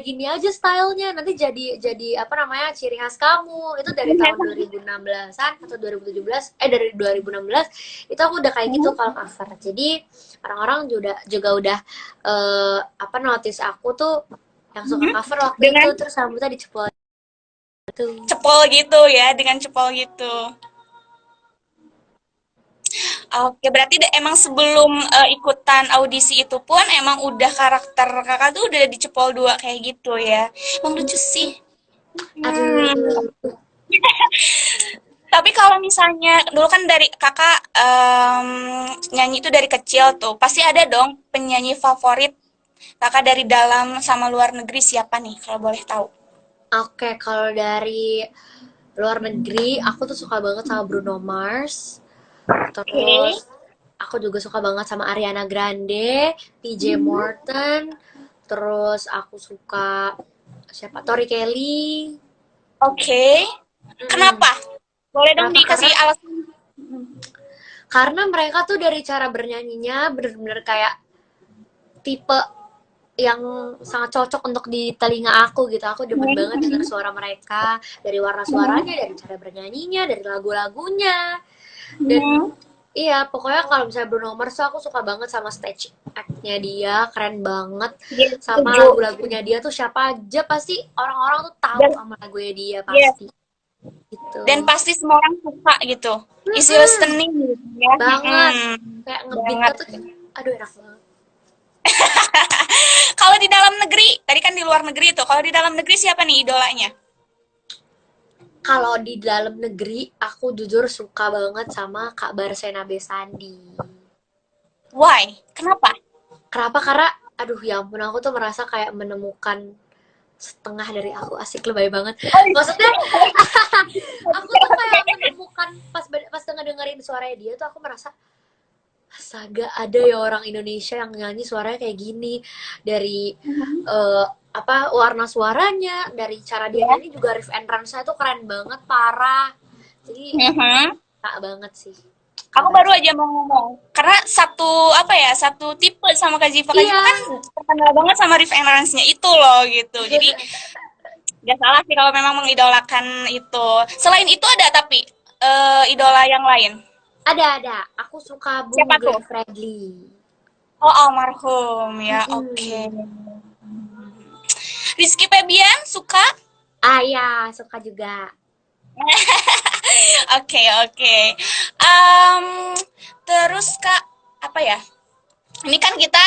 gini aja stylenya, nanti jadi apa namanya, ciri khas kamu. Itu dari tahun 2016-an atau 2017, dari 2016 itu aku udah kayak gitu kalau cover. Jadi orang-orang juga udah apa, notice aku tuh yang suka cover waktu itu, Dengan terus rambutnya dicepol tuh. cepol gitu ya, dengan cepol gitu. Oke, berarti emang sebelum ikutan audisi itu pun emang udah karakter kakak tuh udah dicepol dua kayak gitu ya. Emang lucu sih. Hmm. Aduh. Tapi kalau misalnya dulu kan dari kakak nyanyi itu dari kecil tuh, pasti ada dong penyanyi favorit kakak dari dalam sama luar negeri siapa nih kalau boleh tahu? Oke, kalau dari luar negeri aku tuh suka banget sama Bruno Mars. Terus Oke. aku juga suka banget sama Ariana Grande, PJ Morton. Terus aku suka siapa? Tori Kelly. Oke. Mm-mm. Kenapa? Boleh dong Kenapa? dikasih alasan? Karena mereka tuh dari cara bernyanyinya bener-bener kayak tipe yang sangat cocok untuk di telinga aku gitu. Aku demen banget denger suara mereka, dari warna suaranya, dari cara bernyanyinya, dari lagu-lagunya. Dan Mhm. iya, pokoknya kalau misalnya Bruno Mars tuh aku suka banget sama stage act-nya dia, keren banget. Iya, Sama setuju. lagu-lagunya dia tuh siapa aja pasti orang-orang tuh tahu Dan sama lagunya dia iya, pasti. Gitu. dan pasti semua orang suka gitu. Easy Mm-mm, listening gitu ya. banget. Kayak ngebeatnya Banget. tuh kayak, aduh enak banget. Kalau di dalam negeri, tadi kan di luar negeri tuh. Kalau di dalam negeri siapa nih idolanya? Kalau di dalam negeri, aku jujur suka banget sama Kak Barsena Besandi. Why? Kenapa? Kenapa? Karena, aduh ya ampun, aku tuh merasa kayak menemukan setengah dari aku. Asik, lebay banget. Oh, Maksudnya, aku tuh oke. kayak menemukan pas dengerin suaranya dia tuh aku merasa astaga, ada ya orang Indonesia yang nyanyi suaranya kayak gini, dari apa, warna suaranya, dari cara dia Ya. nyanyi juga, riff and run saya tuh keren banget, parah. Jadi Mhm. tak banget sih Aku kabar baru saya. aja mau ngomong. Karena satu apa ya, satu tipe sama Kak Ziva. Kak Ziva Iya. kan terkenal banget sama riff and runs-nya itu loh gitu. Jadi gak salah sih kalau memang mengidolakan itu. Selain itu ada tapi idola yang lain. Ada. Aku suka Bung Siapa tuh? Glenn Fredly. Oh, almarhum ya. Oke. Mm-mm. Rizky Febian suka? Ah ya, suka juga. Oke, oke. Em, terus Kak, apa ya? Ini kan kita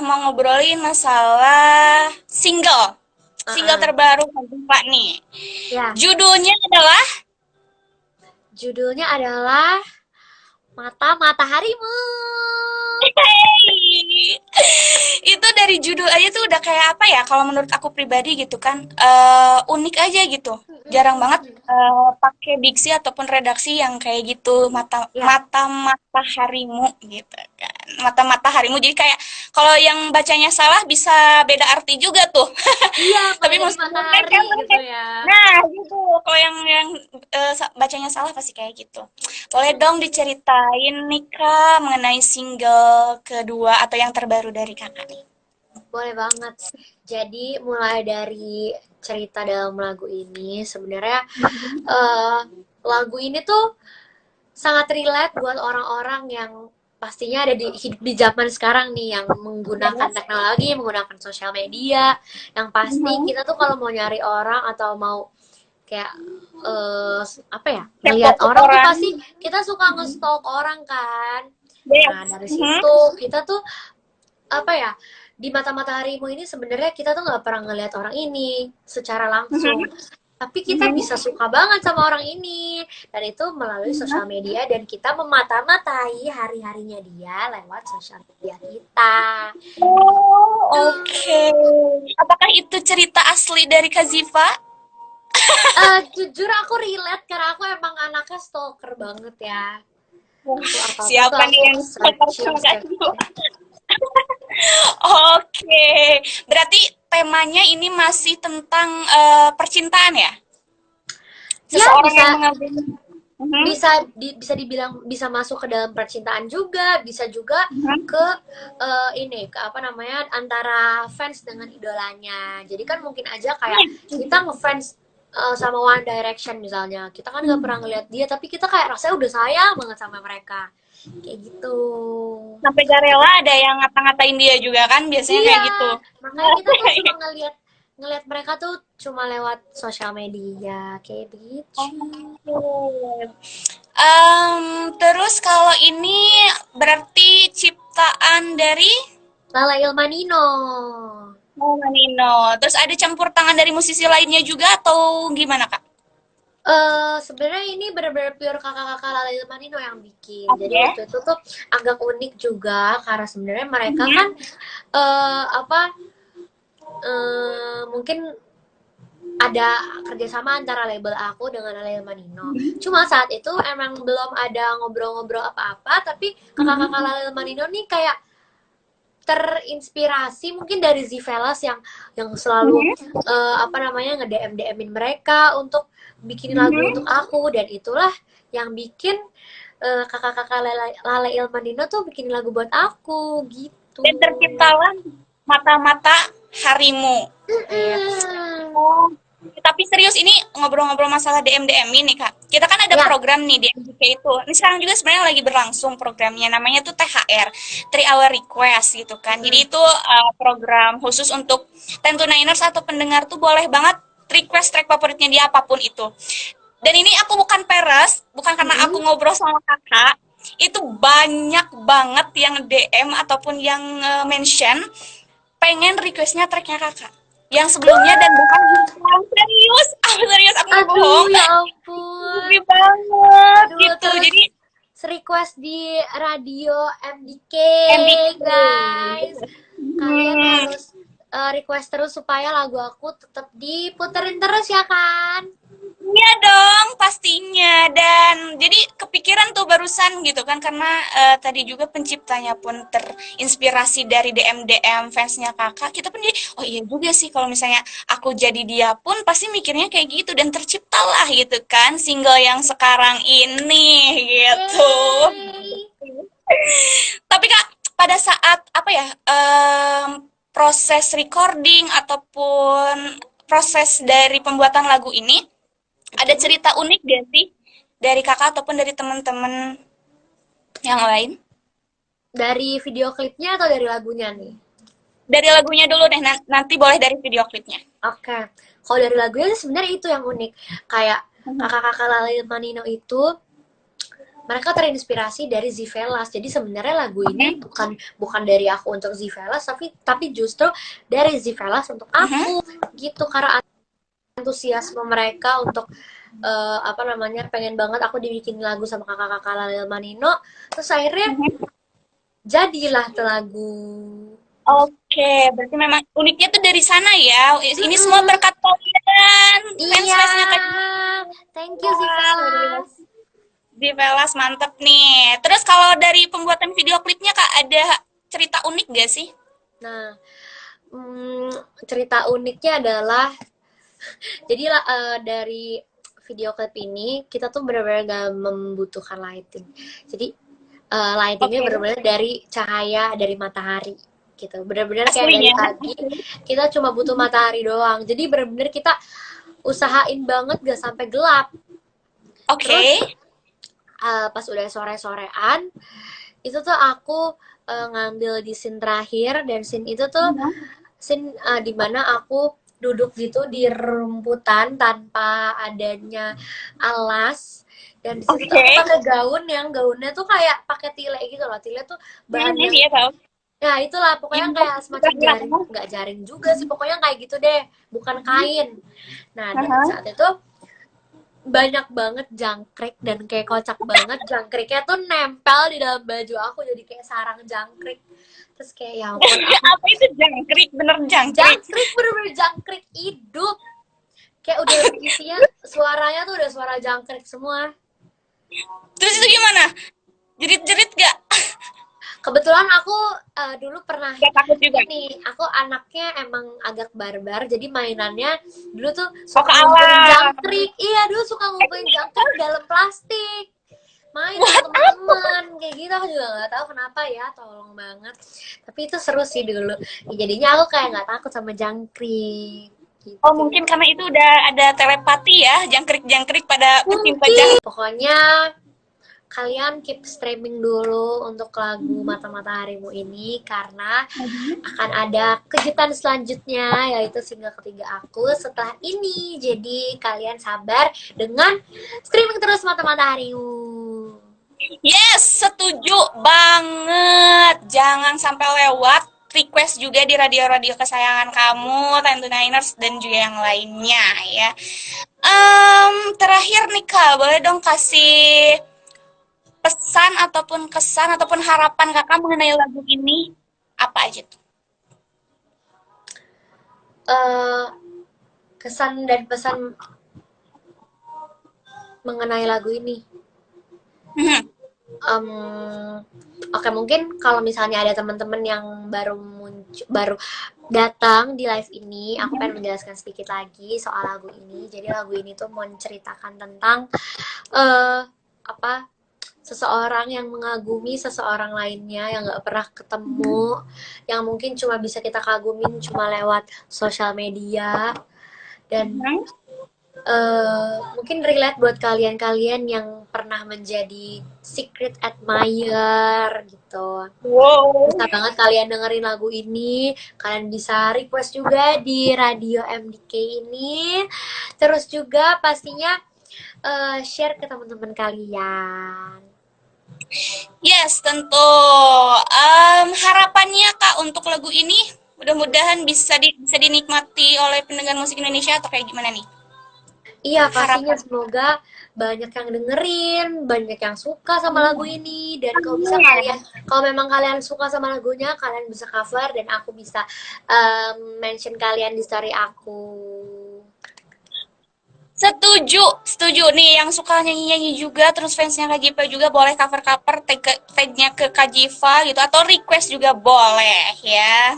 mau ngobrolin masalah single. Single Uh-uh. terbaru Kak Ziva nih. Ya, Judulnya adalah judulnya adalah Mata Mataharimu. Hey! Itu dari judul aja tuh udah kayak apa ya? Kalau menurut aku pribadi gitu kan, unik aja gitu. Jarang banget Mm-mm. pakai diksi ataupun redaksi yang kayak gitu, mata Ya, mata mata harimu gitu kan. Mata mata harimu. Jadi kayak kalau yang bacanya salah bisa beda arti juga tuh. iya, kalau Tapi jadi maksudnya matahari mereka gitu mereka ya. nah gitu. Kalau yang bacanya salah pasti kayak gitu. Boleh dong diceritain nih Kak mengenai single kedua atau yang terbaru dari Kakak nih? Boleh banget. Jadi mulai dari cerita dalam lagu ini, sebenarnya eh, lagu ini tuh sangat relate buat orang-orang yang pastinya ada di hidup di zaman sekarang nih, yang menggunakan Yes. teknologi, menggunakan sosial media, yang pasti Mhm. kita tuh kalau mau nyari orang atau mau kayak apa ya, Kepo ngelihat ke orang tuh orang. pasti kita suka nge-stalk orang kan. Nah, Yes. dari Mhm. situ kita tuh apa ya, di mata mataharimu ini sebenarnya kita tuh nggak pernah ngelihat orang ini secara langsung, Mhm. tapi kita Mhm. bisa suka banget sama orang ini, dan itu melalui sosial Mhm. media, dan kita memata-matai hari-harinya dia lewat sosial media kita. Oh, oke. Tuh. Apakah itu cerita asli dari Kak Ziva? Jujur aku relate karena aku emang anaknya stalker banget ya. Wah, Aku apa-apa tuh siapa nih aku yang stalker searching, sama Kak Ziva? searching. Oke, berarti temanya ini masih tentang percintaan ya? Ya Seseorang yang bisa, mengagumi. Mhm. bisa dibilang bisa masuk ke dalam percintaan juga, bisa juga Mhm. ke ini ke apa namanya antara fans dengan idolanya. Jadi kan mungkin aja kayak Iya, kita ngefans sama One Direction misalnya, kita kan nggak pernah ngeliat dia, tapi kita kayak rasanya udah sayang banget sama mereka, kayak gitu. sampai gak rela ada yang ngata-ngatain dia juga kan biasanya Iya, kayak gitu. makanya kita tuh cuma ngeliat ngeliat mereka tuh cuma lewat sosial media kayak begitu. Oke. Terus kalau ini berarti ciptaan dari Lala Ilmanino. Oh, Manino. Terus ada campur tangan dari musisi lainnya juga atau gimana, Kak? Sebenarnya ini benar-benar pure kakak-kakak Lala Ilmanino yang bikin. Jadi Oke. waktu itu tuh agak unik juga karena sebenarnya mereka kan Mhm. apa mungkin ada kerjasama antara label aku dengan label Manino. Cuma saat itu emang belum ada ngobrol-ngobrol apa-apa, tapi kakak-kakak Mhm. label Manino nih kayak terinspirasi mungkin dari Zivelas yang selalu Mhm. apa namanya nge-DM DMin mereka untuk bikin lagu untuk Mhm. aku, dan itulah yang bikin kakak-kakak Lale Ilmanino tuh bikin lagu buat aku gitu. Dan terciptalah mata-mata harimu. Iya. Mm-mm. Oh, tapi serius ini ngobrol-ngobrol masalah DM ini Kak. Kita kan ada Ya. program nih di MJK itu. Ini sekarang juga sebenarnya lagi berlangsung programnya. Namanya tuh THR, 3 Hour Request gitu kan. Jadi Mm-mm. itu program khusus untuk 10 to 9ers atau pendengar tuh boleh banget request track favoritnya dia apapun itu. Dan ini aku bukan peres, bukan karena aku Mm-mm. ngobrol sama kakak. Itu banyak banget yang DM ataupun yang mention pengen requestnya tracknya kakak yang sebelumnya dan bahkan yang serius aku nggak Aduh, bohong ya ampun. sedih banget Aduh, gitu terus jadi request di radio MDK, MBK. guys. Kalian Hmm, harus request terus supaya lagu aku tetap diputerin terus ya kan? iya dong pastinya dan jadi kepikiran tuh barusan gitu kan karena tadi juga penciptanya pun terinspirasi dari DM fansnya kakak kita pun jadi oh iya juga sih kalau misalnya aku jadi dia pun pasti mikirnya kayak gitu dan terciptalah gitu kan single yang sekarang ini gitu. Yeay. Tapi Kak, pada saat apa ya, proses recording ataupun proses dari pembuatan lagu ini, ada Mm-mm. cerita unik gak sih dari Kakak ataupun dari teman-teman yang lain? Dari video klipnya atau dari lagunya nih? Dari lagunya dulu deh, nanti boleh dari video klipnya. Oke. Kalau dari lagunya sebenarnya itu yang unik. Kayak kakak-kakak Lale Manino itu mereka terinspirasi dari Zivelas. Jadi sebenarnya lagu ini Mhm, bukan dari aku untuk Zivelas, tapi justru dari Zivelas untuk mhm, aku gitu, karena antusiasme mereka untuk apa namanya pengen banget aku dibikin lagu sama kakak-kakak Lalil Manino, terus akhirnya mhm. jadilah tuh lagu. Oke, berarti memang uniknya tuh dari sana ya. Ini semua Mm-mm. berkat kalian, Iya, fans-fansnya Kak. thank you Wah, luar Zivelas. biasa. Di Velas mantep nih. Terus kalau dari pembuatan video klipnya Kak ada cerita unik gak sih? Nah, hmm, cerita uniknya adalah jadi dari video klip ini kita tuh benar-benar gak membutuhkan lighting. Jadi lightingnya Oke. benar-benar dari cahaya dari matahari gitu. Benar-benar kayak dari Aslinya. pagi kita cuma butuh matahari doang. Jadi benar-benar kita usahain banget gak sampai gelap. Oke. Terus pas udah sore-sorean itu tuh aku ngambil di scene terakhir, dan scene itu tuh Mhm. scene dimana aku duduk gitu di rumputan tanpa adanya alas, dan di situ tuh Oke. aku pakai gaun yang gaunnya tuh kayak pakai tile gitu loh. Tile tuh bahan Mhm, yang iya tahu. ya itulah Yang pokoknya kayak semacam jaring, gerah-gerah. nggak jaring juga sih, pokoknya kayak gitu deh, bukan kain. Nah, dan Aha. saat itu banyak banget jangkrik, dan kayak kocak banget jangkriknya tuh nempel di dalam baju aku jadi kayak sarang jangkrik. Terus kayak ya ampun, aku Apa itu jangkrik? Bener jangkrik. jangkrik, bener-bener jangkrik hidup, kayak udah isinya suaranya tuh udah suara jangkrik semua. Terus itu gimana? Jerit-jerit gak? Kebetulan aku dulu pernah Gak takut juga? ini, aku anaknya emang agak barbar, jadi mainannya dulu tuh Oh, ke suka ngumpulin alam. jangkrik. Iya, dulu suka ngumpulin jangkrik dalam plastik. Main sama What? teman-teman kayak gitu, aku juga nggak tahu kenapa ya, tolong banget. Tapi itu seru sih dulu. Ya, jadinya aku kayak nggak takut sama jangkrik Oh, gitu. mungkin karena itu udah ada telepati ya, jangkrik-jangkrik pada pecinta Mungkin jangkrik. pokoknya kalian keep streaming dulu untuk lagu Mata-Mata Harimu ini karena akan ada kejutan selanjutnya yaitu single ketiga aku setelah ini. Jadi kalian sabar dengan streaming terus Mata-Mata Harimu. Yes, setuju banget. Jangan sampai lewat. Request juga di radio-radio kesayangan kamu, Ten to Niners, dan juga yang lainnya ya. Terakhir nih Kak, boleh dong kasih pesan ataupun kesan ataupun harapan Kakak mengenai lagu ini? Apa aja tuh? Eh, kesan dan pesan mengenai lagu ini. Hmm. Em, Oke, mungkin kalau misalnya ada teman-teman yang baru datang di live ini, aku pengen menjelaskan sedikit lagi soal lagu ini. Jadi lagu ini tuh mau menceritakan tentang eh apa seseorang yang mengagumi seseorang lainnya yang nggak pernah ketemu, yang mungkin cuma bisa kita kagumin cuma lewat sosial media dan Hmm. mungkin relate buat kalian-kalian yang pernah menjadi secret admirer gitu. Wow. Bisa banget kalian dengerin lagu ini, kalian bisa request juga di radio MDK ini. Terus juga pastinya share ke teman-teman kalian. Yes, tentu. Harapannya Kak untuk lagu ini mudah-mudahan bisa dinikmati oleh pendengar musik Indonesia atau kayak gimana nih? Iya, pastinya Harapan. semoga banyak yang dengerin, banyak yang suka sama lagu ini, dan kalau bisa Amin. kalian, kalau memang kalian suka sama lagunya, kalian bisa cover dan aku bisa mention kalian di story aku. Setuju, setuju nih yang suka nyanyi-nyanyi juga terus fansnya Kak Jipa juga boleh cover-cover tag-nya ke Kak Jiva gitu atau request juga boleh ya.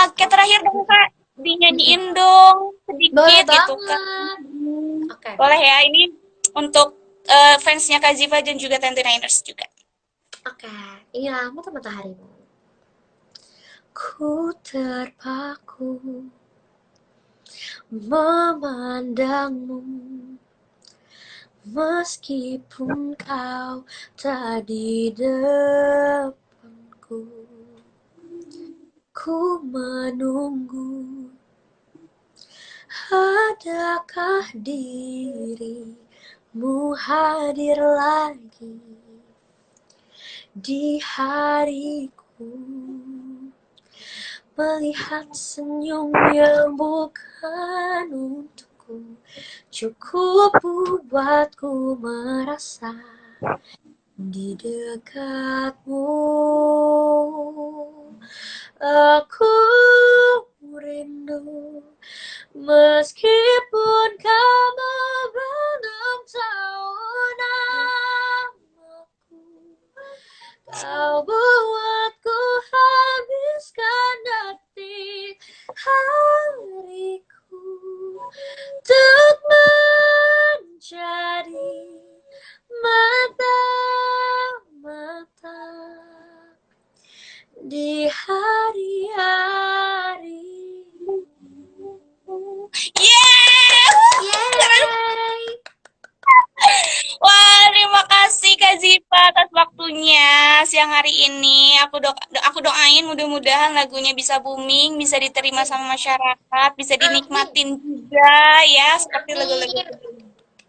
Oke, terakhir dong Kak, dinyanyiin dong Boleh sedikit gitu kan. banget. Oke, Boleh ya, ini untuk fansnya Kak Ziva dan juga Twenty Niners juga. oke. Inilah mata-mata harimu. Ku terpaku memandangmu meskipun kau tak di depanku. Ku menunggu, adakah dirimu hadir lagi di hariku, melihat senyum yang bukan untukku, cukup buatku merasa di dekatmu. Aku rindu meskipun kamu belum tahu namaku. Kau buatku habiskan detik hariku untuk menjadi mata-mata di hari-hari. Yeah! Yeay! Wah, terima kasih Kak Ziva atas waktunya siang hari ini. Aku doain mudah-mudahan lagunya bisa booming, bisa diterima sama masyarakat, bisa Amin, dinikmatin juga ya seperti lagu-lagu amin. sebelumnya.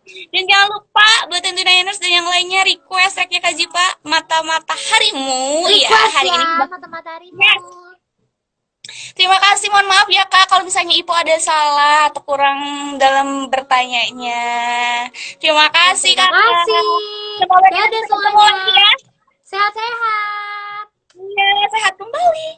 Dan jangan lupa buat Tentu Niners dan yang lainnya request tracknya Kak Ziva Mata-Mata Harimu ya Request hari ya, ini. mata-mata harimu. Yes. Terima kasih, mohon maaf ya Kak kalau misalnya Ipo ada salah atau kurang dalam bertanyanya. Terima kasih Terima Kakak. kasih. Semoga kita Dadah bisa ketemu semuanya. lagi ya. Sehat-sehat. Iya, sehat kembali.